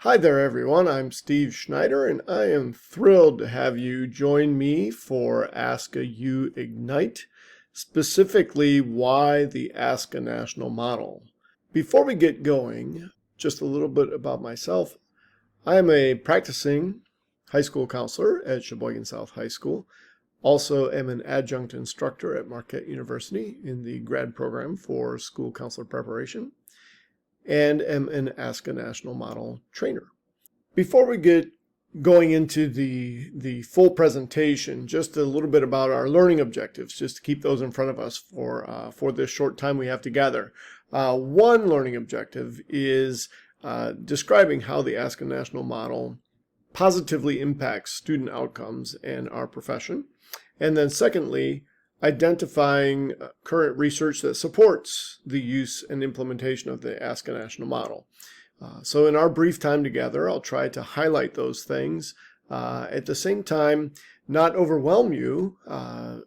Hi there, everyone. I'm Steve Schneider, and I am thrilled to have you join me for ASCA U Ignite, specifically why the ASCA National Model. Before we get going, just a little bit about myself. I am a practicing high school counselor at Sheboygan South High School. Also am an adjunct instructor at Marquette University in the grad program for school counselor preparation, and am an ASCA National Model trainer. Before we get going into the full presentation, just a little bit about our learning objectives, just to keep those in front of us for this short time we have together. One learning objective is describing how the ASCA National Model positively impacts student outcomes and our profession. And then secondly, identifying current research that supports the use and implementation of the ASCA National Model. So in our brief time together, I'll try to highlight those things. At the same time, not overwhelm you,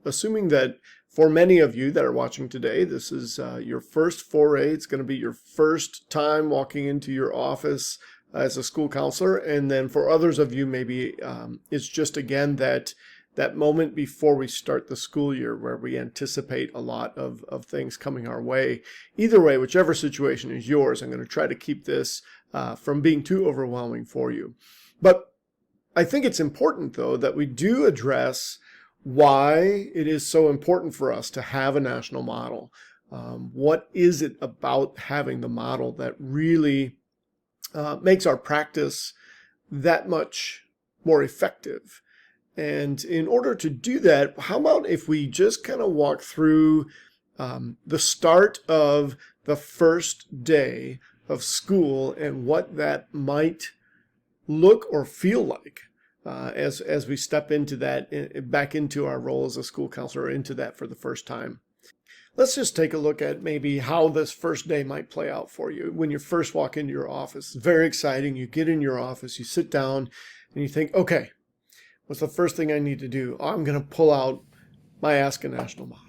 assuming that for many of you that are watching today, this is your first foray. It's going to be your first time walking into your office as a school counselor. And then for others of you, maybe it's just, again, that moment before we start the school year where we anticipate a lot of things coming our way. Either way, whichever situation is yours, I'm going to try to keep this from being too overwhelming for you. But I think it's important, though, that we do address why it is so important for us to have a national model. What is it about having the model that really makes our practice that much more effective? And in order to do that, how about if we just kind of walk through the start of the first day of school and what that might look or feel like as we step into that, back into our role as a school counselor, into that for the first time. Let's just take a look at maybe how this first day might play out for you when you first walk into your office. It's very exciting. You get in your office, you sit down, and you think, okay, what's the first thing I need to do? Oh, I'm going to pull out my ASCA National Model,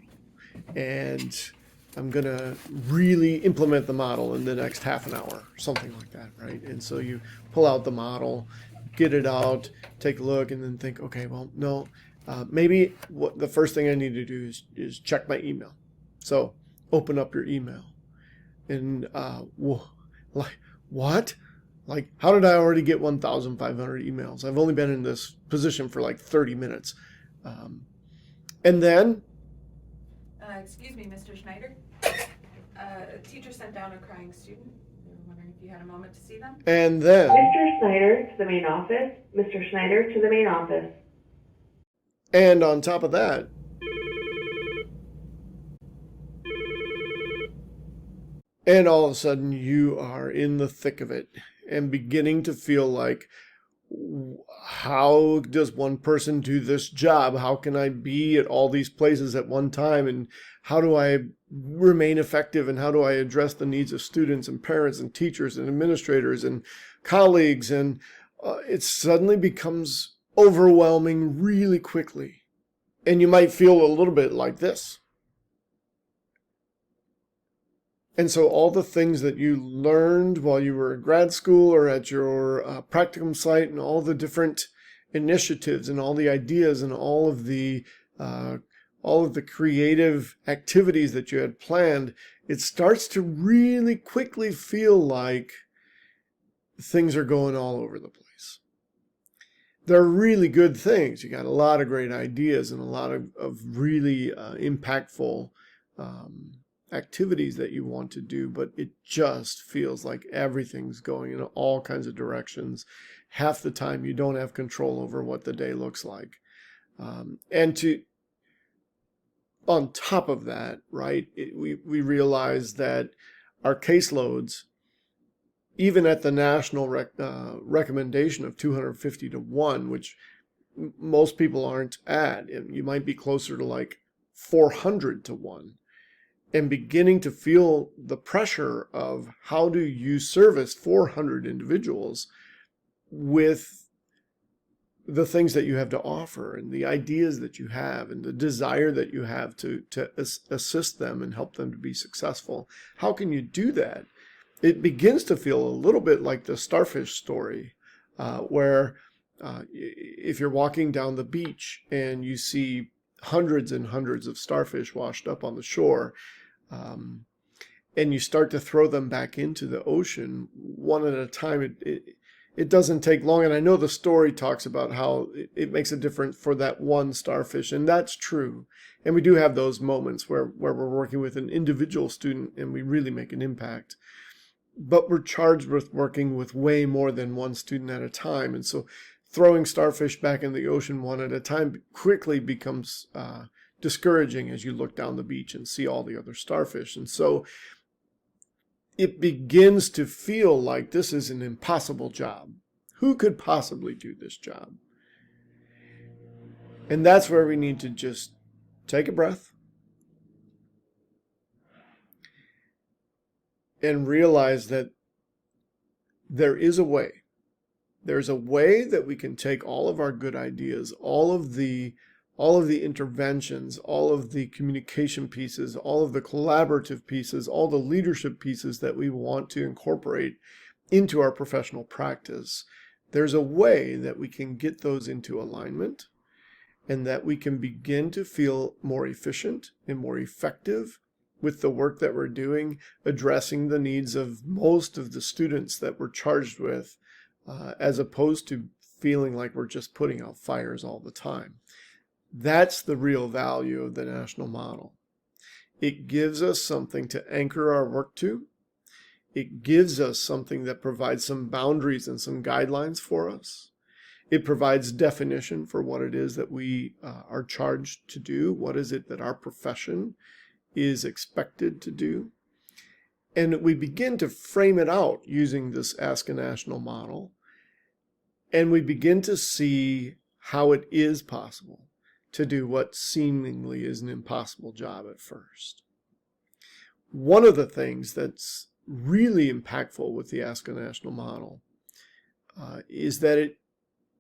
and I'm going to really implement the model in the next half an hour, something like that, right? And so you pull out the model, get it out, take a look, and then think, okay, well, no, maybe what the first thing I need to do is check my email. So open up your email, and like, what? Like, how did I already get 1,500 emails? I've only been in this position for like 30 minutes. And then... excuse me, Mr. Schneider. A teacher sent down a crying student. We were wondering if you had a moment to see them. And then... Mr. Schneider to the main office. Mr. Schneider to the main office. And on top of that... And all of a sudden, you are in the thick of it and beginning to feel like, how does one person do this job? How can I be at all these places at one time? And how do I remain effective? And how do I address the needs of students and parents and teachers and administrators and colleagues? And it suddenly becomes overwhelming really quickly. And you might feel a little bit like this. And so all the things that you learned while you were in grad school or at your practicum site, and all the different initiatives and all the ideas and all of the creative activities that you had planned, it starts to really quickly feel like things are going all over the place. They're really good things. You got a lot of great ideas and a lot of really impactful activities that you want to do, but it just feels like everything's going in all kinds of directions. Half the time you don't have control over what the day looks like. On top of that, right, we realize that our caseloads, even at the national recommendation of 250 to 1, which most people aren't at, you might be closer to like 400 to 1. And beginning to feel the pressure of how do you service 400 individuals with the things that you have to offer and the ideas that you have and the desire that you have to assist them and help them to be successful. How can you do that it begins to feel a little bit like the starfish story, where if you're walking down the beach and you see hundreds and hundreds of starfish washed up on the shore, and you start to throw them back into the ocean one at a time, it doesn't take long. And I know the story talks about how it makes a difference for that one starfish, and that's true. And we do have those moments where we're working with an individual student and we really make an impact. But we're charged with working with way more than one student at a time. And so throwing starfish back in the ocean one at a time quickly becomes discouraging as you look down the beach and see all the other starfish. And so it begins to feel like this is an impossible job. Who could possibly do this job? And that's where we need to just take a breath and realize that there is a way. There's a way that we can take all of our good ideas, all of the interventions, all of the communication pieces, all of the collaborative pieces, all the leadership pieces that we want to incorporate into our professional practice. There's a way that we can get those into alignment and that we can begin to feel more efficient and more effective with the work that we're doing, addressing the needs of most of the students that we're charged with, as opposed to feeling like we're just putting out fires all the time. That's the real value of the national model. It gives us something to anchor our work to. It gives us something that provides some boundaries and some guidelines for us. It provides definition for what it is that we are charged to do. What is it that our profession is expected to do? And we begin to frame it out using this ASCA national model. And we begin to see how it is possible to do what seemingly is an impossible job at first. One of the things that's really impactful with the ASCA national model is that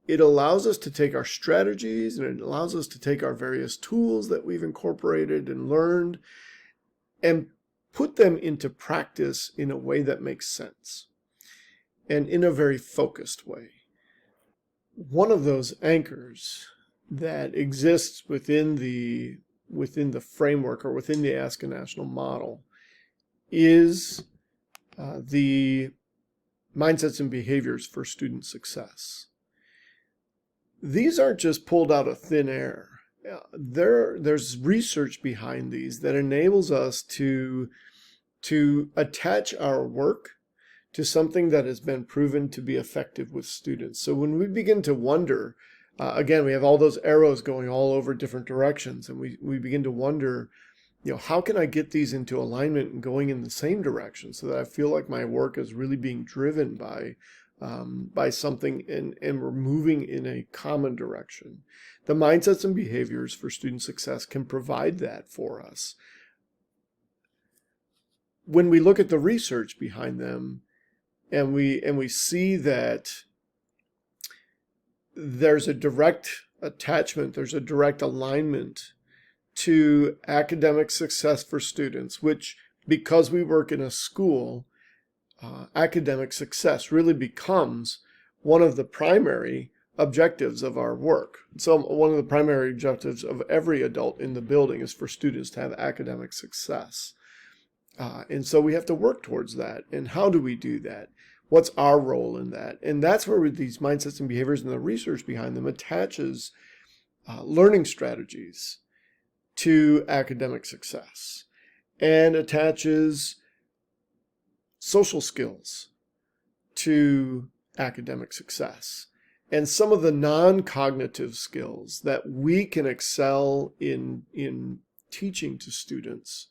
it allows us to take our strategies and it allows us to take our various tools that we've incorporated and learned and put them into practice in a way that makes sense and in a very focused way. One of those anchors that exists within the framework or within the ASCA national model is the mindsets and behaviors for student success. These aren't just pulled out of thin air. There's research behind these that enables us to attach our work to something that has been proven to be effective with students. So when we begin to wonder, again, we have all those arrows going all over different directions, and we begin to wonder, how can I get these into alignment and going in the same direction so that I feel like my work is really being driven by something and we're moving in a common direction. The mindsets and behaviors for student success can provide that for us. When we look at the research behind them and we see that there's a direct attachment, there's a direct alignment to academic success for students, which, because we work in a school, academic success really becomes one of the primary objectives of our work. So one of the primary objectives of every adult in the building is for students to have academic success. And so we have to work towards that. And how do we do that? What's our role in that? And that's where these mindsets and behaviors and the research behind them attaches learning strategies to academic success and attaches social skills to academic success and some of the non-cognitive skills that we can excel in teaching to students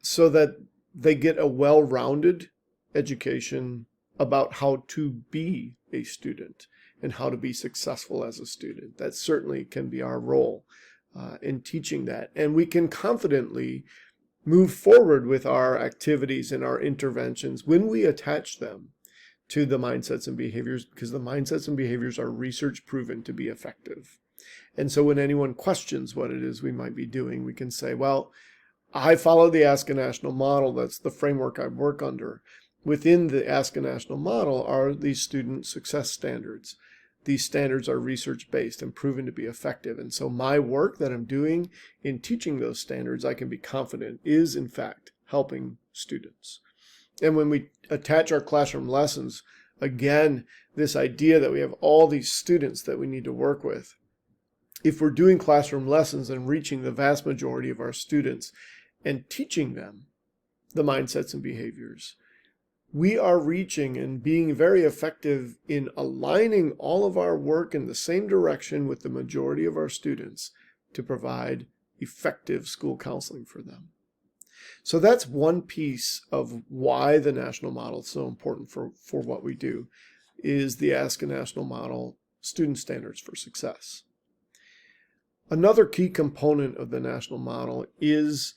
so that they get a well-rounded education about how to be a student and how to be successful as a student. That certainly can be our role in teaching that. And we can confidently move forward with our activities and our interventions when we attach them to the mindsets and behaviors, because the mindsets and behaviors are research proven to be effective. And so when anyone questions what it is we might be doing, we can say, well, I follow the ASCA national model. That's the framework I work under. within the ASCA national model are these student success standards. These standards are research-based and proven to be effective. And so my work that I'm doing in teaching those standards, I can be confident, is in fact helping students. And when we attach our classroom lessons, again, this idea that we have all these students that we need to work with. If we're doing classroom lessons and reaching the vast majority of our students and teaching them the mindsets and behaviors, we are reaching and being very effective in aligning all of our work in the same direction with the majority of our students to provide effective school counseling for them. So that's one piece of why the national model is so important for what we do, is the ASCA national model, student standards for success. Another key component of the national model is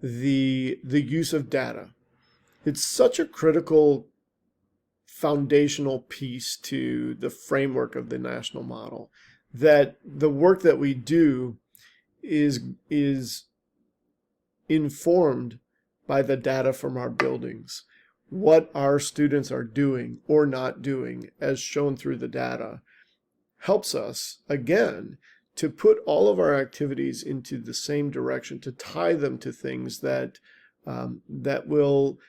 the use of data. It's such a critical foundational piece to the framework of the national model that the work that we do is informed by the data from our buildings. What our students are doing or not doing, as shown through the data, helps us, again, to put all of our activities into the same direction, to tie them to things that will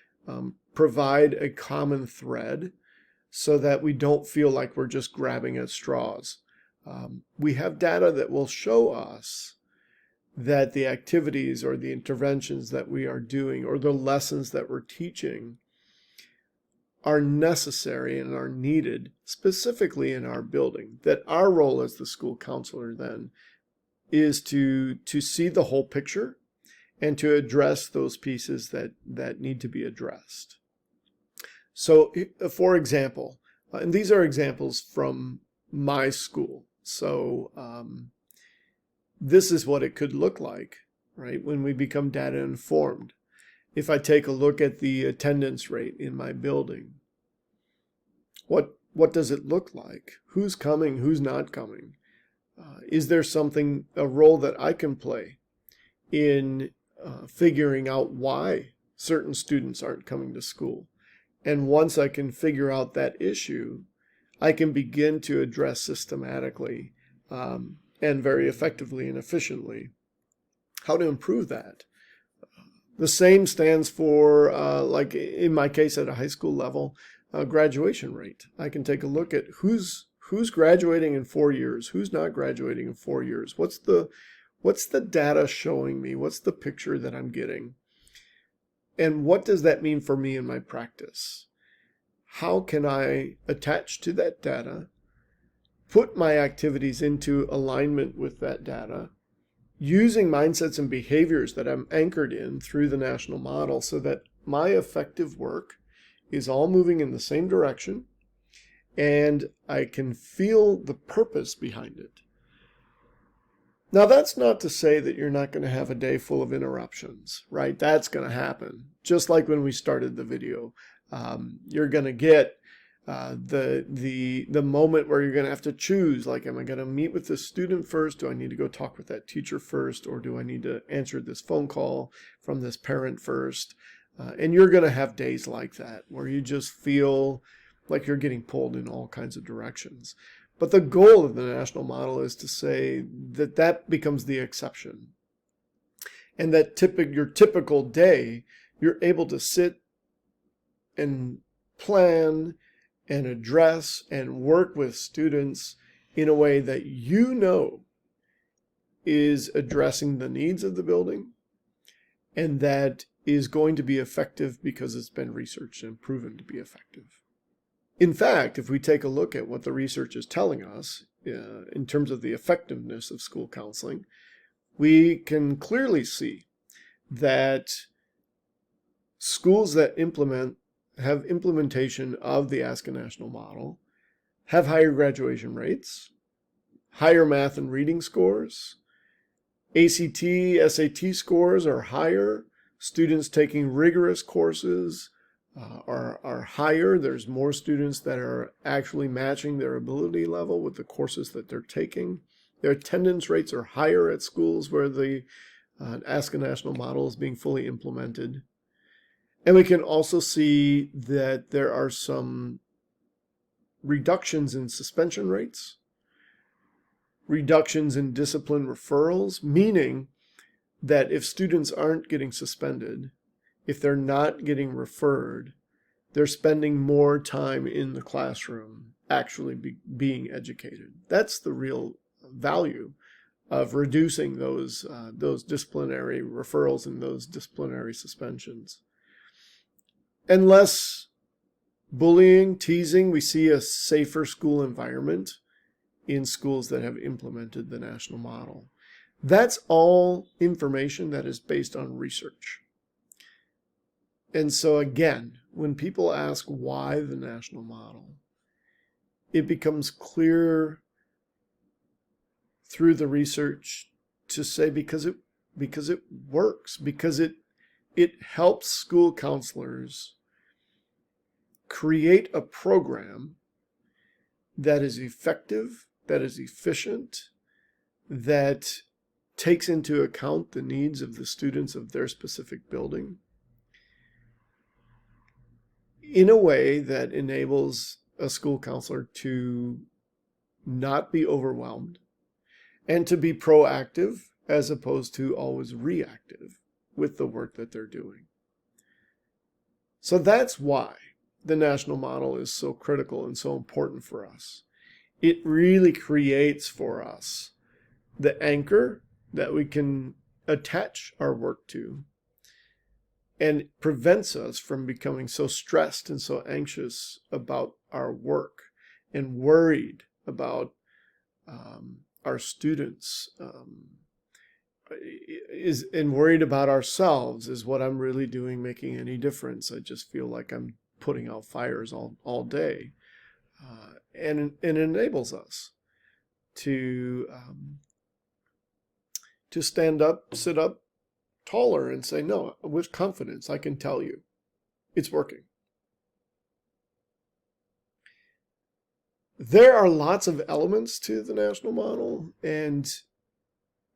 provide a common thread so that we don't feel like we're just grabbing at straws. We have data that will show us that the activities or the interventions that we are doing or the lessons that we're teaching are necessary and are needed specifically in our building. That our role as the school counselor then is to see the whole picture and to address those pieces that need to be addressed. So, for example, and these are examples from my school. So this is what it could look like, right, when we become data informed. If I take a look at the attendance rate in my building, what does it look like? Who's coming? Who's not coming? Is there a role that I can play in figuring out why certain students aren't coming to school? And once I can figure out that issue, I can begin to address systematically and very effectively and efficiently how to improve that. The same stands for, like in my case at a high school level, graduation rate. I can take a look at who's graduating in 4 years, who's not graduating in 4 years. What's the data showing me? What's the picture that I'm getting? And what does that mean for me in my practice? How can I attach to that data, put my activities into alignment with that data, using mindsets and behaviors that I'm anchored in through the national model so that my effective work is all moving in the same direction and I can feel the purpose behind it. Now, that's not to say that you're not going to have a day full of interruptions, right? That's going to happen. Just like when we started the video, you're going to get the moment where you're going to have to choose, like, am I going to meet with the student first? Do I need to go talk with that teacher first? Or do I need to answer this phone call from this parent first? And you're going to have days like that where you just feel like you're getting pulled in all kinds of directions. But the goal of the national model is to say that becomes the exception. And that your typical day, you're able to sit and plan and address and work with students in a way that you know is addressing the needs of the building and that is going to be effective because it's been researched and proven to be effective. In fact, if we take a look at what the research is telling us in terms of the effectiveness of school counseling, we can clearly see that schools that have implementation of the ASCA national model have higher graduation rates, higher math and reading scores, ACT, SAT scores are higher, students taking rigorous courses are higher. There's more students that are actually matching their ability level with the courses that they're taking. Their attendance rates are higher at schools where the ASCA national model is being fully implemented. And we can also see that there are some reductions in suspension rates, reductions in discipline referrals, meaning that if students aren't getting suspended, if they're not getting referred, they're spending more time in the classroom actually being educated. That's the real value of reducing those disciplinary referrals and those disciplinary suspensions. And less bullying, teasing. We see a safer school environment in schools that have implemented the national model. That's all information that is based on research. And so again, when people ask why the national model, it becomes clear through the research to say because it works, because it helps school counselors create a program that is effective, that is efficient, that takes into account the needs of the students of their specific building in a way that enables a school counselor to not be overwhelmed and to be proactive as opposed to always reactive with the work that they're doing. So that's why the national model is so critical and so important for us. It really creates for us the anchor that we can attach our work to, and prevents us from becoming so stressed and so anxious about our work and worried about our students, and worried about ourselves. Is what I'm really doing making any difference? I just feel like I'm putting out fires all day. And it enables us to stand up, sit up taller and say, no, with confidence, I can tell you it's working. There are lots of elements to the national model, and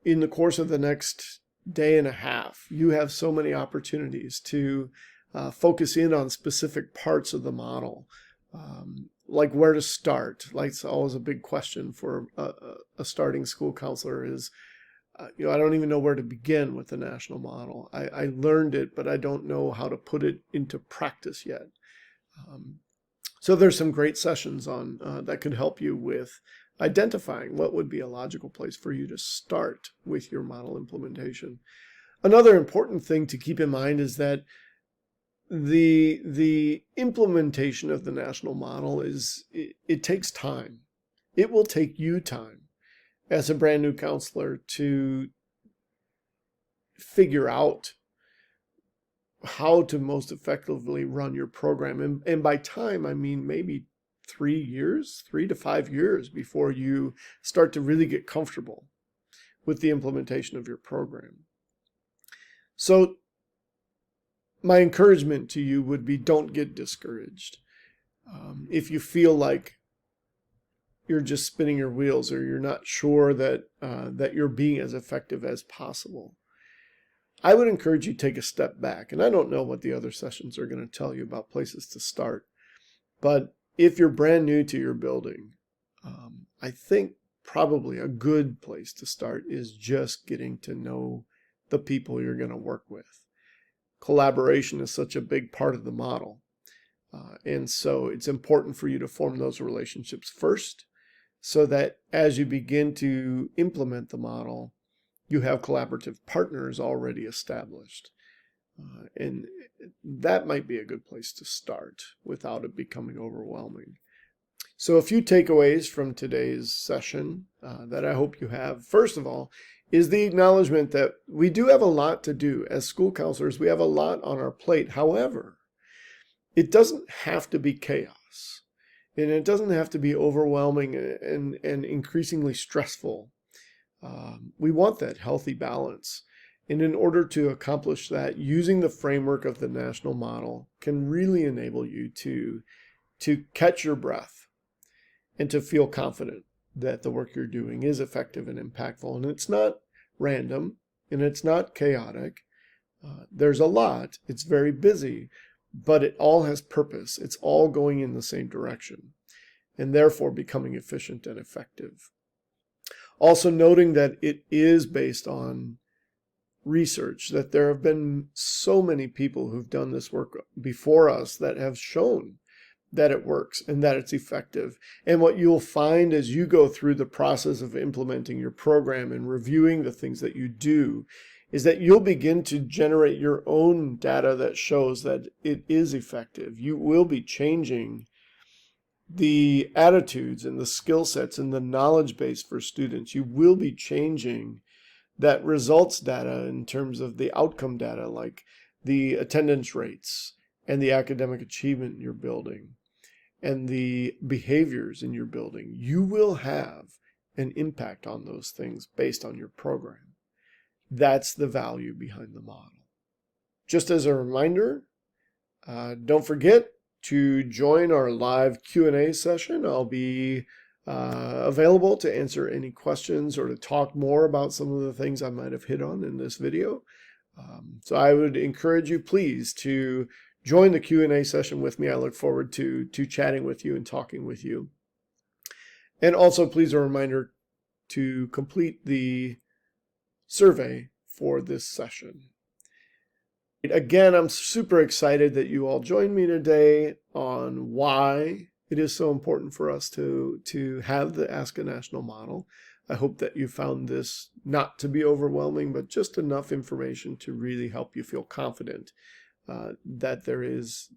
in the course of the next day and a half, you have so many opportunities to focus in on specific parts of the model, like where to start. Like, it's always a big question for a starting school counselor is, I don't even know where to begin with the national model. I learned it, but I don't know how to put it into practice yet. So there's some great sessions on that could help you with identifying what would be a logical place for you to start with your model implementation. Another important thing to keep in mind is that the implementation of the national model it takes time. It will take you time as a brand new counselor to figure out how to most effectively run your program. And by time, I mean maybe 3 to 5 years before you start to really get comfortable with the implementation of your program. So my encouragement to you would be, don't get discouraged. If you feel like you're just spinning your wheels, or you're not sure that that you're being as effective as possible, I would encourage you to take a step back. And I don't know what the other sessions are going to tell you about places to start, but if you're brand new to your building, I think probably a good place to start is just getting to know the people you're going to work with. Collaboration is such a big part of the model. And so it's important for you to form those relationships first, so that as you begin to implement the model, you have collaborative partners already established. And that might be a good place to start without it becoming overwhelming. So a few takeaways from today's session that I hope you have. First of all, is the acknowledgement that we do have a lot to do. As school counselors, we have a lot on our plate. However, it doesn't have to be chaos. And it doesn't have to be overwhelming and increasingly stressful. We want that healthy balance. And in order to accomplish that, using the framework of the national model can really enable you to catch your breath and to feel confident that the work you're doing is effective and impactful. And it's not random, and it's not chaotic. There's a lot. It's very busy, but it all has purpose. It's all going in the same direction, and therefore becoming efficient and effective. Also noting that it is based on research, that there have been so many people who've done this work before us that have shown that it works and that it's effective. And what you'll find as you go through the process of implementing your program and reviewing the things that you do is that you'll begin to generate your own data that shows that it is effective. You will be changing the attitudes and the skill sets and the knowledge base for students. You will be changing that results data in terms of the outcome data, like the attendance rates and the academic achievement you're building and the behaviors in your building. You will have an impact on those things based on your program. That's the value behind the model. Just as a reminder, don't forget to join our live Q&A session. I'll be available to answer any questions or to talk more about some of the things I might have hit on in this video. So I would encourage you, please, to join the Q&A session with me. I look forward to chatting with you and talking with you. And also, please, a reminder to complete the survey for this session. Again, I'm super excited that you all joined me today on why it is so important for us to have the ASCA National Model. I hope that you found this not to be overwhelming, but just enough information to really help you feel confident that there is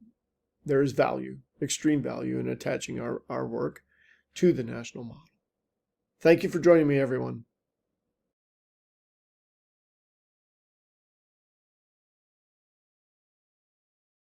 value, extreme value in attaching our work to the national model. Thank you for joining me, everyone.